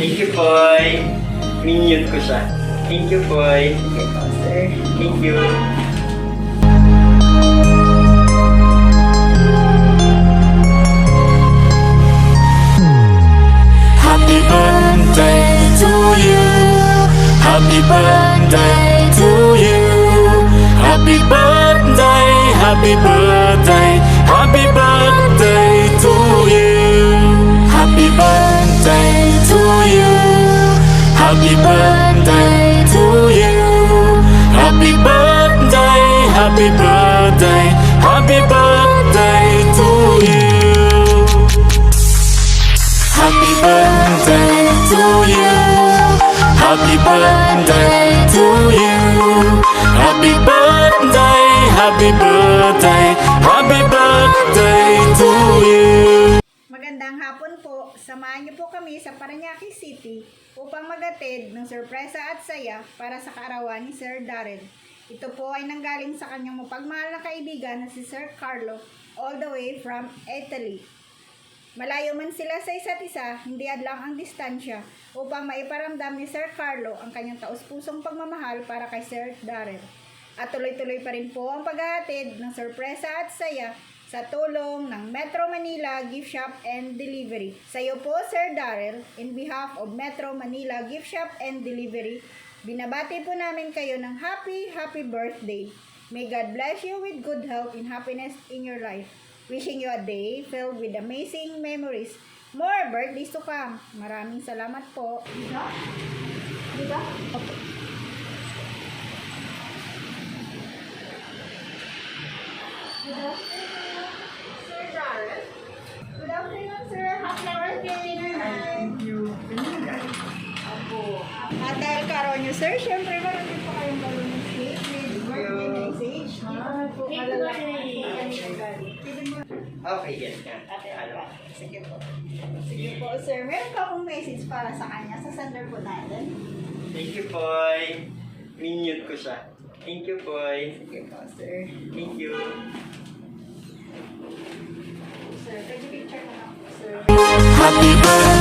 Thank you, Poy. Minion ko siya. Thank you, Poy. Okay po, sir. Thank you. Happy birthday to you. Happy birthday to you. Happy birthday, happy birthday, happy birthday to you. Happy birthday to you. Happy birthday to you. Happy birthday, happy birthday, happy birthday to you. Happy birthday to you. Happy birthday to you. Happy birthday, happy birthday, happy birthday to you. Magandang hapon po. Samahan niyo po kami sa Parañaque City upang magatid ng sorpresa at saya para sa kaarawan ni Sir Darrell. Ito po ay nanggaling sa kanyang mapagmahal na kaibigan na si Sir Carlo all the way from Italy. Malayo man sila sa isa't isa, hindi adlang ang distansya upang maiparamdam ni Sir Carlo ang kanyang taus-pusong pagmamahal para kay Sir Darrell. At tuloy-tuloy pa rin po ang paghahatid ng sorpresa at saya sa tulong ng Metro Manila Gift Shop and Delivery. Sa iyo po, Sir Darrell, in behalf of Metro Manila Gift Shop and Delivery, binabati po namin kayo ng happy birthday. May God bless you with good health and happiness in your life. Wishing you a day filled with amazing memories. More birthdays to come. Maraming salamat po. Diba? Diba? Okay. Good afternoon, Sir Darrell. Good afternoon, sir. Happy birthday naman. Thank you. Apo. At dahil karoon nyo, sir, syempre marami po kayong balloon cake with birthday message. Dito po malalaki po kami nagaling. Okay, yes. Ano? Sige po. Sige po, sir. Meron ka pong message para sa kanya. Sasender po natin. Thank you, Poy. Minion ko siya. Thank you, Poy. Sige po, sir. Thank you. Sir, pwede picture na ako, sir. Happy birthday